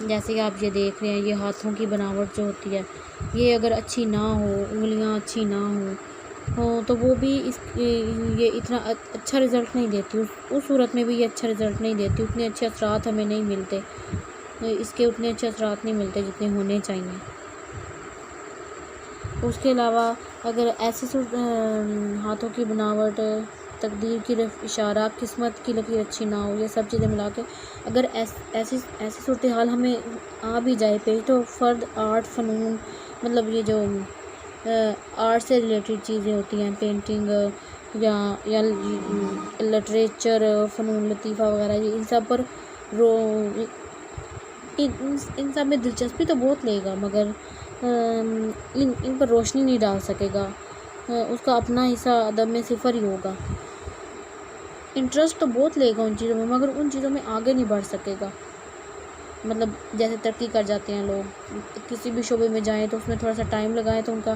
جیسے کہ آپ یہ دیکھ رہے ہیں، یہ ہاتھوں کی بناوٹ جو ہوتی ہے یہ اگر اچھی نہ ہو، انگلیاں اچھی نہ ہوں تو وہ بھی یہ اتنا اچھا رزلٹ نہیں دیتی، اس صورت میں بھی یہ اچھا رزلٹ نہیں دیتی، اتنے اچھے اثرات ہمیں نہیں ملتے، اس کے اتنے اچھے اثرات نہیں ملتے جتنے ہونے چاہیے۔ اس کے علاوہ اگر ایسی ہاتھوں کی بناوٹ، تقدیر کی اشارہ، قسمت کی لکیر اچھی نہ ہو، یہ سب چیزیں ملا کے اگر ایسی صورتحال ہمیں آ بھی جائے پیش، تو فرد آرٹ، فنون، مطلب یہ جو آرٹ سے ریلیٹڈ چیزیں ہوتی ہیں، پینٹنگ یا لٹریچر، فنون لطیفہ وغیرہ، ان سب پر ان سب میں دلچسپی تو بہت لے گا، مگر ان پر روشنی نہیں ڈال سکے گا، اس کا اپنا حصہ ادب میں صفر ہی ہوگا۔ انٹرسٹ تو بہت لے گا ان چیزوں میں، مگر ان چیزوں میں آگے نہیں بڑھ سکے گا۔ مطلب جیسے ترقی کر جاتے ہیں لوگ، کسی بھی شعبے میں جائیں تو اس میں تھوڑا سا ٹائم لگائیں تو ان کا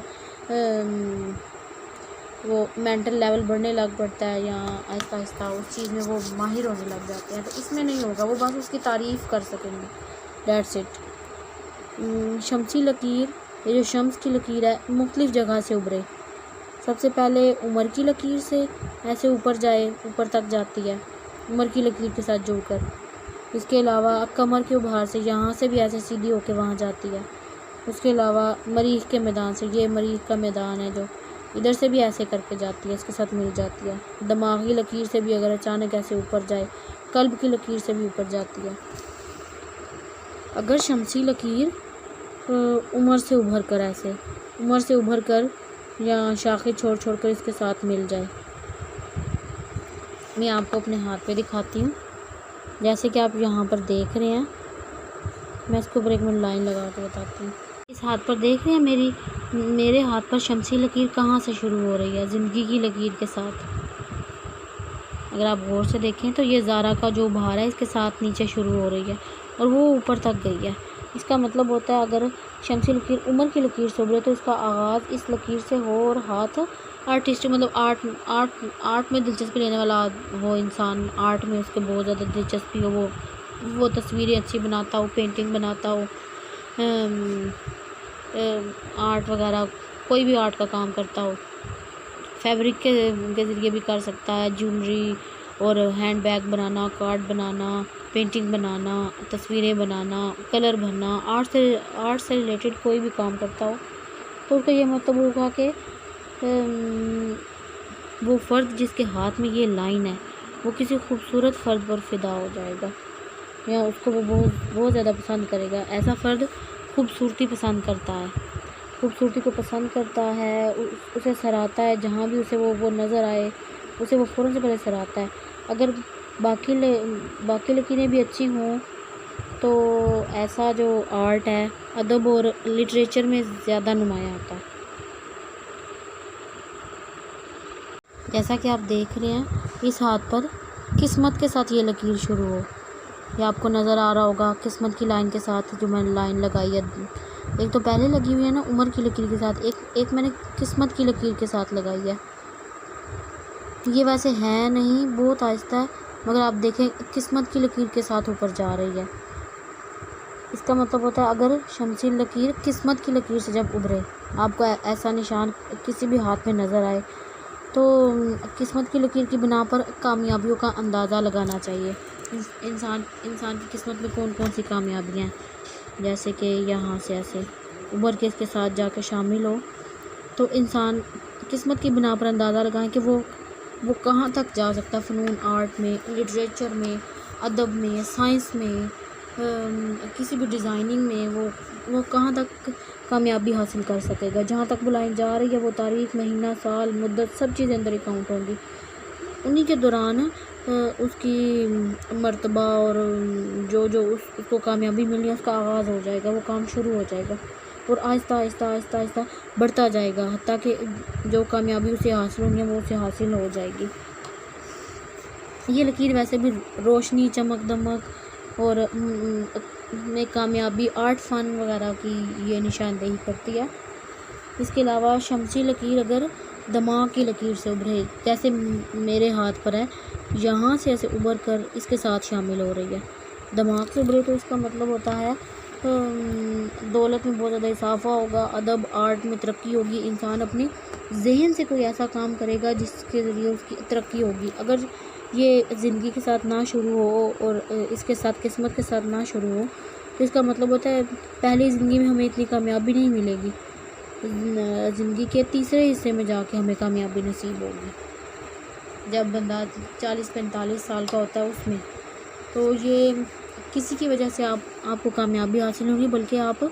وہ مینٹل لیول بڑھنے لگ پڑتا ہے، یا آہستہ آہستہ اس چیز میں وہ ماہر ہونے لگ جاتے ہیں، تو اس میں نہیں ہوگا، وہ بس اس کی تعریف کر سکیں گے، دیٹس اٹ۔ شمسی لکیر، یہ جو شمس کی لکیر ہے مختلف جگہ سے ابھرے، سب سے پہلے عمر کی لکیر سے ایسے اوپر تک جاتی ہے، عمر کی لکیر کے ساتھ جڑ کر۔ اس کے علاوہ کمر کے ابھار سے یہاں سے بھی ایسے سیدھی ہو کے وہاں جاتی ہے۔ اس کے علاوہ مریخ کے میدان سے، یہ مریخ کا میدان ہے جو ادھر سے بھی ایسے کر کے جاتی ہے، اس کے ساتھ مل جاتی ہے۔ دماغی لکیر سے بھی اگر اچانک ایسے اوپر جائے، قلب کی لکیر سے بھی اوپر جاتی ہے۔ اگر شمسی لکیر عمر سے ابھر کر یا شاخیں چھوڑ کر اس کے ساتھ مل جائے، میں آپ کو اپنے ہاتھ پہ دکھاتی ہوں، جیسے کہ آپ یہاں پر دیکھ رہے ہیں، میں اس کو اوپر ایک منٹ لائن لگا کے بتاتی ہوں۔ اس ہاتھ پر دیکھ رہے ہیں میرے ہاتھ پر شمسی لکیر کہاں سے شروع ہو رہی ہے؟ زندگی کی لکیر کے ساتھ۔ اگر آپ غور سے دیکھیں تو یہ زارا کا جو ابھار ہے اس کے ساتھ نیچے شروع ہو رہی ہے اور وہ اوپر تک گئی ہے۔ اس کا مطلب ہوتا ہے اگر شمسی لکیر عمر کی لکیر سے ابھرے تو اس کا آغاز اس لکیر سے ہو، اور ہاتھ آرٹسٹ، مطلب آرٹ میں دلچسپی لینے والا ہو، انسان آرٹ میں اس کے بہت زیادہ دلچسپی ہو، وہ تصویریں اچھی بناتا ہو، پینٹنگ بناتا ہو، آرٹ وغیرہ کوئی بھی آرٹ کا کام کرتا ہو، فیبرک کے ذریعے بھی کر سکتا ہے، جیولری اور ہینڈ بیگ بنانا، کارڈ بنانا، پینٹنگ بنانا، تصویریں بنانا، کلر بھرنا، آرٹ سے ریلیٹڈ کوئی بھی کام کرتا ہو، تو اس کا یہ مطلب ہوگا کہ وہ فرد جس کے ہاتھ میں یہ لائن ہے وہ کسی خوبصورت فرد پر فدا ہو جائے گا، یا اس کو وہ بہت زیادہ پسند کرے گا۔ ایسا فرد خوبصورتی پسند کرتا ہے، خوبصورتی کو پسند کرتا ہے، اسے سراہتا ہے، جہاں بھی اسے وہ نظر آئے اسے وہ فوراً سے پہلے سراہتا ہے۔ اگر باقی لکیریں بھی اچھی ہوں تو ایسا جو آرٹ ہے ادب اور لٹریچر میں زیادہ نمایاں ہوتا ہے۔ جیسا کہ آپ دیکھ رہے ہیں اس ہاتھ پر قسمت کے ساتھ یہ لکیر شروع ہو، یہ آپ کو نظر آ رہا ہوگا، قسمت کی لائن کے ساتھ جو میں نے لائن لگائی ہے، ایک تو پہلے لگی ہوئی ہے نا عمر کی لکیر کے ساتھ، ایک میں نے قسمت کی لکیر کے ساتھ لگائی ہے۔ یہ ویسے ہے نہیں، بہت آہستہ ہے، مگر آپ دیکھیں قسمت کی لکیر کے ساتھ اوپر جا رہی ہے۔ اس کا مطلب ہوتا ہے اگر شمسی لکیر قسمت کی لکیر سے جب ابھرے، آپ کو ایسا نشان کسی بھی ہاتھ میں نظر آئے تو قسمت کی لکیر کی بنا پر کامیابیوں کا اندازہ لگانا چاہیے۔ انسان کی قسمت میں کون سی کامیابیاں ہیں، جیسے کہ یہاں سے ایسے ابھر کے اس کے ساتھ جا کے شامل ہو، تو انسان قسمت کی بنا پر اندازہ لگائیں کہ وہ کہاں تک جا سکتا ہے، فنون آرٹ میں، لٹریچر میں، ادب میں، سائنس میں، کسی بھی ڈیزائننگ میں وہ کہاں تک کامیابی حاصل کر سکے گا۔ جہاں تک وہ لائن جا رہی ہے وہ تاریخ، مہینہ، سال، مدت سب چیزیں اندر اکاؤنٹ ہوں گی، انہی کے دوران اس کی مرتبہ اور جو اس کو کامیابی ملنی ہے اس کا آغاز ہو جائے گا، وہ کام شروع ہو جائے گا اور آہستہ آہستہ بڑھتا جائے گا، حتیٰ کہ جو کامیابی اسے حاصل ہونی ہے وہ اسے حاصل ہو جائے گی۔ یہ لکیر ویسے بھی روشنی، چمک دمک اور میں کامیابی، آرٹ، فن وغیرہ کی یہ نشاندہی کرتی ہے۔ اس کے علاوہ شمسی لکیر اگر دماغ کی لکیر سے ابھرے، جیسے میرے ہاتھ پر ہے، یہاں سے ایسے ابھر کر اس کے ساتھ شامل ہو رہی ہے، دماغ سے ابھرے تو اس کا مطلب ہوتا ہے دولت میں بہت زیادہ اضافہ ہوگا، ادب آرٹ میں ترقی ہوگی، انسان اپنی ذہن سے کوئی ایسا کام کرے گا جس کے ذریعے اس کی ترقی ہوگی۔ اگر یہ زندگی کے ساتھ نہ شروع ہو اور اس کے ساتھ قسمت کے ساتھ نہ شروع ہو تو اس کا مطلب ہوتا ہے پہلی زندگی میں ہمیں اتنی کامیابی نہیں ملے گی، زندگی کے تیسرے حصے میں جا کے ہمیں کامیابی نصیب ہوگی، جب بندہ 40-45 سال کا ہوتا ہے اس میں۔ تو یہ کسی کی وجہ سے آپ کو کامیابی حاصل ہوگی، بلکہ آپ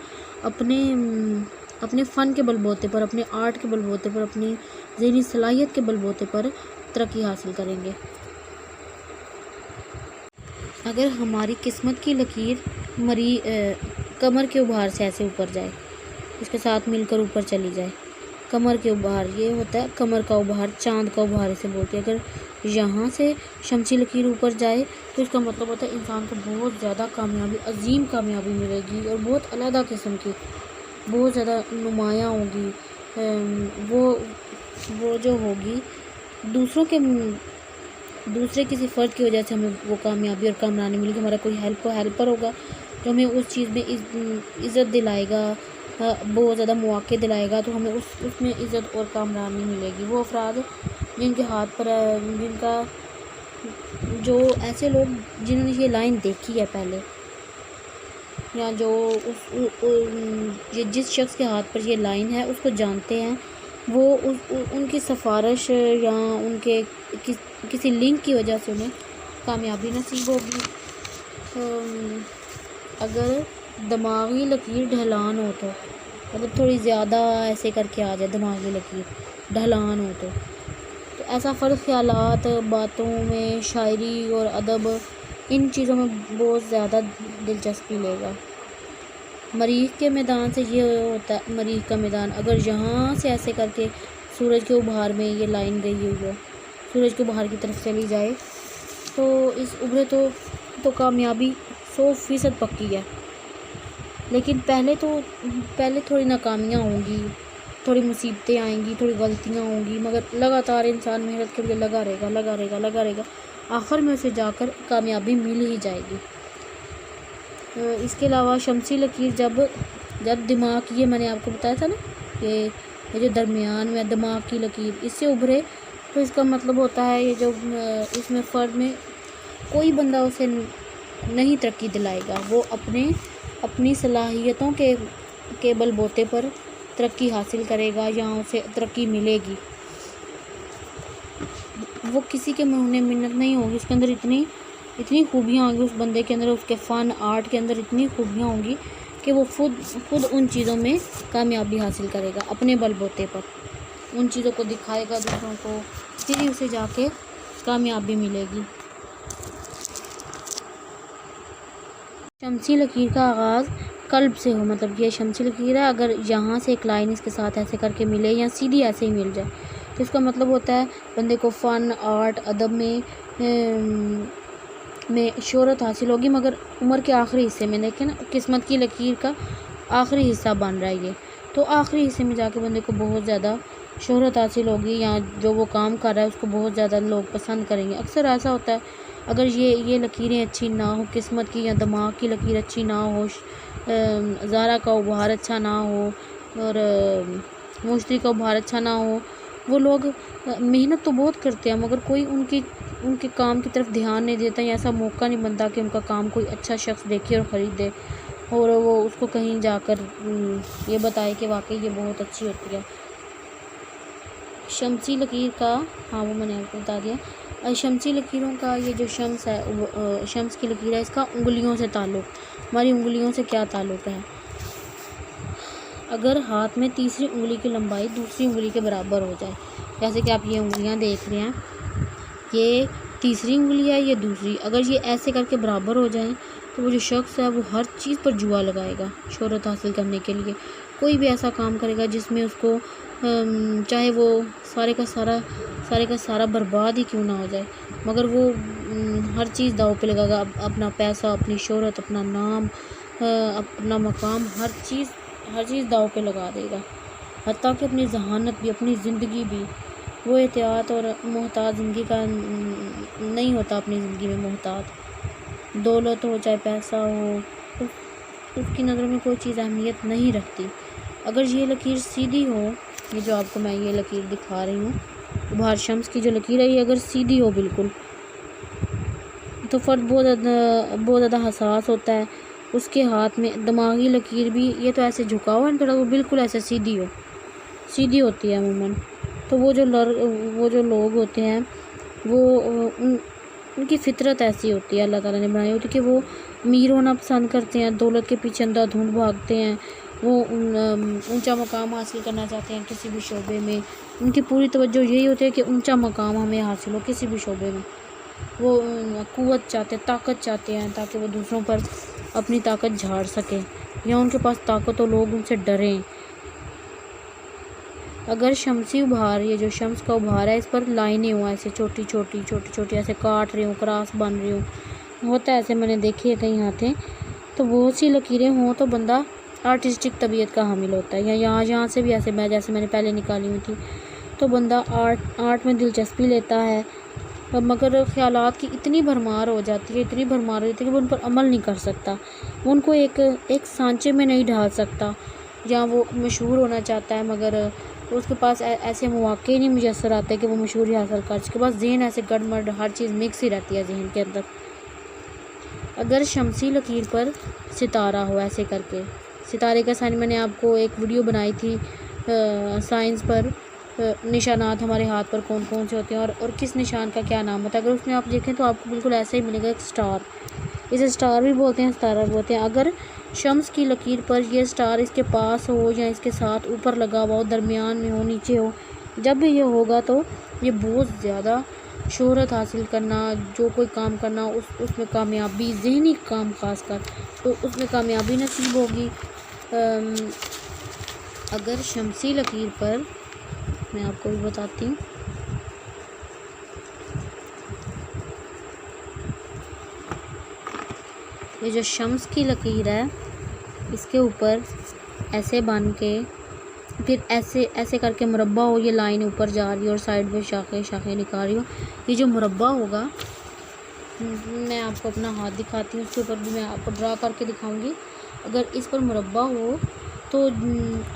اپنے فن کے بل بوتے پر، اپنے آرٹ کے بل بوتے پر، اپنی ذہنی صلاحیت کے بل بوتے پر ترقی حاصل کریں گے۔ اگر ہماری قسمت کی لکیر کمر کے ابھار سے ایسے اوپر جائے، اس کے ساتھ مل کر اوپر چلی جائے، کمر کے ابھار یہ ہوتا ہے، کمر کا ابھار، چاند کا ابھار اسے بولتے ہیں۔ اگر یہاں سے شمسی لکیر اوپر جائے تو اس کا مطلب ہوتا ہے انسان کو بہت زیادہ کامیابی، عظیم کامیابی ملے گی اور بہت علیحدہ قسم کی، بہت زیادہ نمایاں ہوگی۔ وہ جو ہوگی دوسرے کسی فرد کی وجہ سے ہمیں وہ کامیابی اور کامرانی ملے گی، ہمارا کوئی ہیلپر ہوگا جو ہمیں اس چیز میں عزت دلائے گا، بہت زیادہ مواقع دلائے گا، تو ہمیں اس میں عزت اور کامرانی ملے گی۔ وہ افراد جن کے ہاتھ پر جو ایسے لوگ جنہوں نے یہ لائن دیکھی ہے پہلے، یا جو جس شخص کے ہاتھ پر یہ لائن ہے اس کو جانتے ہیں، وہ ان کی سفارش یا ان کے کسی لنک کی وجہ سے انہیں کامیابی نصیب ہوگی۔ اگر دماغی لکیر ڈھلان ہو تو، اگر تھوڑی زیادہ ایسے کر کے آ جائے دماغی لکیر ڈھلان ہو تو ایسا فرد خیالات، باتوں میں، شاعری اور ادب، ان چیزوں میں بہت زیادہ دلچسپی لے گا۔ مریخ کے میدان سے یہ ہوتا ہے، مریخ کا میدان اگر یہاں سے ایسے کر کے سورج کے ابھار میں یہ لائن گئی ہوئی ہو، سورج کے ابھار کی طرف چلی جائے تو اس ابھرے تو کامیابی 100% پکی ہے، لیکن پہلے تھوڑی ناکامیاں ہوں گی، تھوڑی مصیبتیں آئیں گی، تھوڑی غلطیاں ہوں گی، مگر لگاتار انسان محنت کے لیے لگا رہے گا، آخر میں اسے جا کر کامیابی مل ہی جائے گی۔ اس کے علاوہ شمسی لکیر جب دماغ، یہ میں نے آپ کو بتایا تھا نا کہ یہ جو درمیان میں دماغ کی لکیر اس سے ابھرے تو اس کا مطلب ہوتا ہے یہ جو اس میں فرد میں کوئی بندہ اسے نہیں ترقی دلائے گا، وہ اپنی صلاحیتوں کے بل بوتے پر ترقی حاصل کرے گا یا اسے ترقی ملے گی۔ وہ کسی کے منہ منت نہیں ہوگی، اس کے اندر اتنی خوبیاں ہوں گی، اس بندے کے اندر، اس کے فن آرٹ کے اندر اتنی خوبیاں ہوں گی کہ وہ خود ان چیزوں میں کامیابی حاصل کرے گا، اپنے بل بوتے پر ان چیزوں کو دکھائے گا دوسروں کو، پھر ہی اسے جا کے کامیابی ملے گی۔ شمسی لکیر کا آغاز قلب سے ہو، مطلب یہ شمسی لکیر ہے، اگر یہاں سے ایک لائن اس کے ساتھ ایسے کر کے ملے یا سیدھی ایسے ہی مل جائے تو اس کا مطلب ہوتا ہے بندے کو فن آرٹ ادب میں شہرت حاصل ہوگی، مگر عمر کے آخری حصے میں، دیکھیں نا قسمت کی لکیر کا آخری حصہ بن رہا ہے یہ، تو آخری حصے میں جا کے بندے کو بہت زیادہ شہرت حاصل ہوگی، یا جو وہ کام کر رہا ہے اس کو بہت زیادہ لوگ پسند کریں گے۔ اکثر ایسا ہوتا ہے اگر یہ لکیریں اچھی نہ ہو، قسمت کی یا دماغ کی لکیر اچھی نہ ہو، زارا کا ابھار اچھا نہ ہو اور مشتری کا ابھار اچھا نہ ہو، وہ لوگ محنت تو بہت کرتے ہیں مگر کوئی ان کے کام کی طرف دھیان نہیں دیتا، یا ایسا موقع نہیں بنتا کہ ان کا کام کوئی اچھا شخص دیکھے اور خریدے اور وہ اس کو کہیں جا کر یہ بتائے کہ واقعی یہ بہت اچھی ہوتی ہے۔ شمسی لکیر کا، ہاں وہ میں نے آپ کو بتا دیا، شمسی لکیروں کا یہ جو شمس ہے، شمس کی لکیر ہے، اس کا انگلیوں سے تعلق، ہماری انگلیوں سے کیا تعلق ہے؟ اگر ہاتھ میں تیسری انگلی کی لمبائی دوسری انگلی کے برابر ہو جائے، جیسے کہ آپ یہ انگلیاں دیکھ رہے ہیں، یہ تیسری انگلی ہے، یہ دوسری، اگر یہ ایسے کر کے برابر ہو جائیں تو وہ جو شخص ہے وہ ہر چیز پر جوا لگائے گا شہرت حاصل کرنے کے لیے، کوئی بھی ایسا کام کرے گا جس میں اس کو چاہے وہ سارے کا سارا برباد ہی کیوں نہ ہو جائے، مگر وہ ہر چیز داؤ پہ لگا گا، اپنا پیسہ، اپنی شہرت، اپنا نام، اپنا مقام، ہر چیز داؤ پہ لگا دے گا، حتیٰ کہ اپنی ذہانت بھی، اپنی زندگی بھی۔ وہ احتیاط اور محتاط زندگی کا نہیں ہوتا، اپنی زندگی میں محتاط، دولت ہو چاہے پیسہ ہو، اس کی نظروں میں کوئی چیز اہمیت نہیں رکھتی۔ اگر یہ لکیر سیدھی ہو، یہ جو آپ کو میں یہ لکیر دکھا رہی ہوں، ابھار شمس کی جو لکیر ہے، یہ اگر سیدھی ہو بالکل، تو فرد بہت زیادہ حساس ہوتا ہے۔ اس کے ہاتھ میں دماغی لکیر بھی، یہ تو ایسے جھکا ہوا ہے تھوڑا، وہ بالکل ایسے سیدھی ہوتی ہے عموماً۔ تو وہ جو لوگ ہوتے ہیں، وہ ان کی فطرت ایسی ہوتی ہے، اللہ تعالیٰ نے بنائی ہوتی ہے کہ وہ امیر ہونا پسند کرتے ہیں، دولت کے پیچھے اندھا دھند بھاگتے ہیں، وہ اونچا مقام حاصل کرنا چاہتے ہیں کسی بھی شعبے میں۔ ان کی پوری توجہ یہی ہوتی ہے کہ اونچا مقام ہمیں حاصل ہو کسی بھی شعبے میں۔ وہ قوت چاہتے ہیں، طاقت چاہتے ہیں، تاکہ وہ دوسروں پر اپنی طاقت جھاڑ سکیں، یا ان کے پاس طاقت ہو، لوگ ان سے ڈریں۔ اگر شمسی ابھار، یہ جو شمس کا ابھار ہے، اس پر لائنیں ہوں ایسے چھوٹی چھوٹی ایسے کاٹ رہی ہوں، کراس بن رہی ہوں، ہوتا ہے ایسے، میں نے دیکھی ہے کئی ہاتھیں، تو بہت سی لکیریں ہوں تو بندہ آرٹسٹک طبیعت کا حامل ہوتا ہے، یا یہاں سے بھی ایسے جیسے میں نے پہلے نکالی ہوئی تھی، تو بندہ آرٹ میں دلچسپی لیتا ہے، مگر خیالات کی اتنی بھرمار ہو جاتی ہے کہ وہ ان پر عمل نہیں کر سکتا، وہ ان کو ایک سانچے میں نہیں ڈھال سکتا، یا وہ مشہور ہونا چاہتا ہے مگر اس کے پاس ایسے مواقع ہی نہیں میسر آتے کہ وہ مشہوری حاصل کر سکے، بس ذہن ایسے گڑ مڑ، ہر چیز مکس ہی رہتی ہے ذہن کے اندر۔ اگر شمسی لکیر پر ستارہ ہو، ایسے کر کے ستارے کا سائن، میں نے آپ کو ایک ویڈیو بنائی تھی سائنس پر، نشانات ہمارے ہاتھ پر کون کون سے ہوتے ہیں اور کس نشان کا کیا نام ہوتا ہے، اگر اس میں آپ دیکھیں تو آپ کو بالکل ایسا ہی ملے گا، ایک سٹار، اسے سٹار بھی بولتے ہیں، ستارہ بھی بولتے ہیں۔ اگر شمس کی لکیر پر یہ سٹار اس کے پاس ہو، یا اس کے ساتھ اوپر لگا ہوا ہو، درمیان میں ہو، نیچے ہو، جب بھی یہ ہوگا تو یہ بہت زیادہ شہرت حاصل کرنا، جو کوئی کام کرنا، اس میں کامیابی، ذہنی کام خاص کر، تو اس میں کامیابی نصیب ہوگی۔ اگر شمسی لکیر پر، میں آپ کو بھی بتاتی ہوں، یہ جو شمس کی لکیر ہے، اس کے اوپر ایسے بن کے، پھر ایسے کر کے مربع ہو، یہ لائن اوپر جا رہی ہے اور سائڈ میں شاخیں نکال رہی ہو، یہ جو مربع ہوگا، میں آپ کو اپنا ہاتھ دکھاتی ہوں، اس کے اوپر بھی میں آپ کو ڈرا کر کے دکھاؤں گی۔ اگر اس پر مربع ہو تو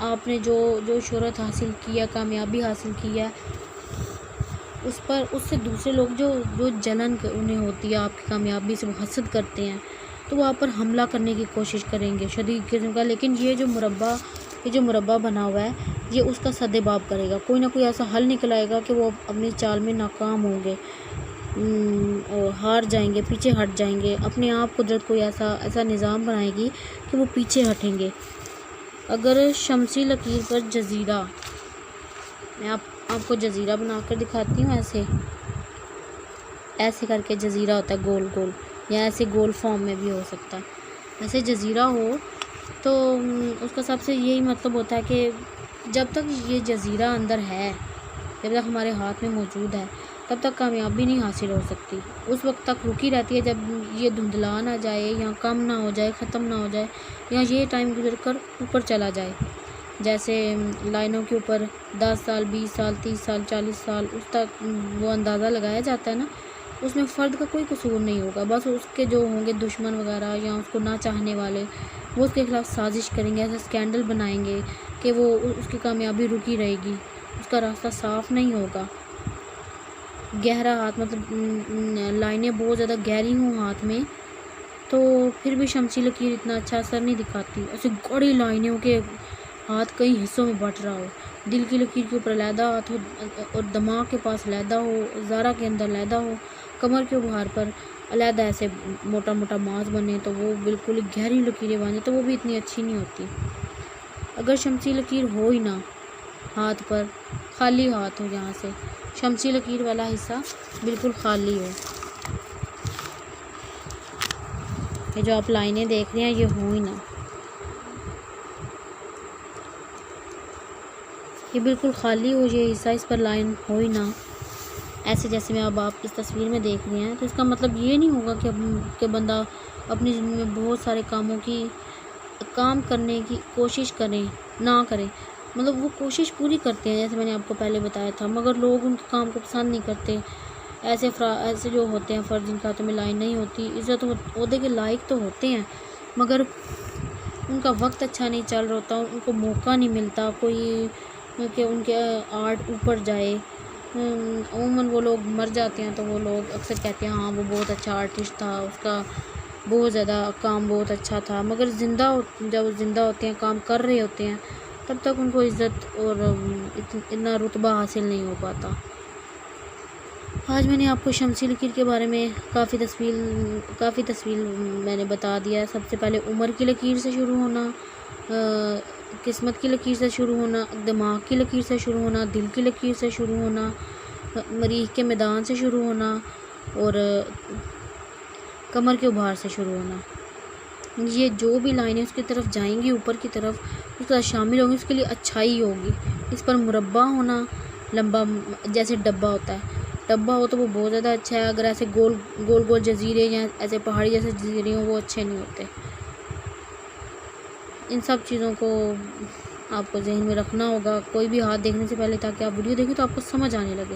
آپ نے جو شہرت حاصل کی ہے، کامیابی حاصل کی ہے، اس سے دوسرے لوگ جو جلن انہیں ہوتی ہے آپ کی کامیابی سے، وہ حسد کرتے ہیں، تو وہ آپ پر حملہ کرنے کی کوشش کریں گے شدید قسم کا، لیکن یہ جو مربع بنا ہوا ہے، یہ اس کا سد باب کرے گا، کوئی نہ کوئی ایسا حل نکل آئے گا کہ وہ اپنی چال میں ناکام ہوں گے، ہار جائیں گے، پیچھے ہٹ جائیں گے، اپنے آپ قدرت کوئی ایسا نظام بنائے گی کہ وہ پیچھے ہٹیں گے۔ اگر شمسی لکیر پر جزیرہ، میں آپ کو جزیرہ بنا کر دکھاتی ہوں، ایسے کر کے جزیرہ ہوتا ہے گول گول، یا ایسے گول فارم میں بھی ہو سکتا ہے، ایسے جزیرہ ہو تو اس کا سب سے یہی مطلب ہوتا ہے کہ جب تک یہ جزیرہ اندر ہے، جب تک ہمارے ہاتھ میں موجود ہے، تب تک کامیابی نہیں حاصل ہو سکتی، اس وقت تک رکی رہتی ہے جب یہ دھندلا نہ جائے، یا کم نہ ہو جائے، ختم نہ ہو جائے، یا یہ ٹائم گزر کر اوپر چلا جائے، جیسے لائنوں کے اوپر 10 سال 20 سال 30 سال 40 سال اس تک وہ اندازہ لگایا جاتا ہے نا، اس میں فرد کا کوئی قصور نہیں ہوگا، بس اس کے جو ہوں گے دشمن وغیرہ یا اس کو نہ چاہنے والے، وہ اس کے خلاف سازش کریں گے، ایسا اسکینڈل بنائیں گے کہ وہ اس کی کامیابی رکی رہے گی، اس کا راستہ صاف نہیں ہوگا۔ گہرا ہاتھ، مطلب لائنیں بہت زیادہ گہری ہوں ہاتھ میں، تو پھر بھی شمسی لکیر اتنا اچھا اثر نہیں دکھاتی، ایسے گڑی لائنیں ہو کہ ہاتھ کئی حصوں میں بٹ رہا ہو، دل کی لکیر کے اوپر علیحدہ ہاتھ ہو اور دماغ کے پاس علیحدہ ہو، زارہ کے اندر علیحدہ ہو، کمر کے ابھار پر علیحدہ ایسے موٹا موٹا ماس بنے، تو وہ بالکل گہری لکیریں بنے، تو وہ بھی اتنی اچھی نہیں ہوتی۔ اگر شمسی لکیر ہو ہی نہ ہاتھ پر، خالی ہاتھ ہو، یہاں سے شمسی لکیر والا حصہ بالکل خالی ہو، یہ جو آپ لائنیں دیکھ رہے ہیں یہ ہو ہی نہ، یہ بالکل خالی ہو، یہ حصہ، اس پر لائن ہو ہی نہ، ایسے جیسے میں اب آپ اس تصویر میں دیکھ رہے ہیں، تو اس کا مطلب یہ نہیں ہوگا کہ بندہ اپنی زندگی میں بہت سارے کام کرنے کی کوشش نہ کرے، مطلب وہ کوشش پوری کرتے ہیں، جیسے میں نے آپ کو پہلے بتایا تھا، مگر لوگ ان کے کام کو پسند نہیں کرتے، ایسے جو ہوتے ہیں فرد جن کے ہاتھوں میں لائن نہیں ہوتی، عزت عہدے کے لائق تو ہوتے ہیں مگر ان کا وقت اچھا نہیں چل رہا ہوتا، ان کو موقع نہیں ملتا کوئی کہ ان کے آرٹ اوپر جائے۔ عموماً وہ لوگ مر جاتے ہیں تو وہ لوگ اکثر کہتے ہیں ہاں وہ بہت اچھا آرٹسٹ تھا، اس کا بہت زیادہ کام بہت اچھا تھا، مگر جب زندہ ہوتے ہیں کام کر رہے ہوتے ہیں تب تک ان کو عزت اور اتنا رتبہ حاصل نہیں ہو پاتا۔ آج میں نے آپ کو شمسی لکیر کے بارے میں کافی تفصیل میں نے بتا دیا ہے۔ سب سے پہلے عمر کی لکیر سے شروع ہونا، قسمت کی لکیر سے شروع ہونا، دماغ کی لکیر سے شروع ہونا، دل کی لکیر سے شروع ہونا، مریخ کے میدان سے شروع ہونا اور کمر کے ابھار سے شروع ہونا۔ یہ جو بھی لائنیں اس کی طرف جائیں گی اوپر کی طرف اس کا شامل ہوگی، اس کے لیے اچھائی ہوگی۔ اس پر مربع ہونا، لمبا جیسے ڈبہ ہوتا ہے، ڈبہ ہو تو وہ بہت زیادہ اچھا ہے، اگر ایسے گول گول جزیرے یا ایسے پہاڑی جیسے جزیرے ہوں وہ اچھے نہیں ہوتے۔ ان سب چیزوں کو آپ کو ذہن میں رکھنا ہوگا کوئی بھی ہاتھ دیکھنے سے پہلے، تاکہ آپ ویڈیو دیکھیں تو آپ کو سمجھ آنے لگے۔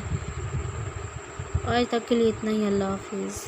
آج تک کے لیے اتنا ہی، اللہ حافظ۔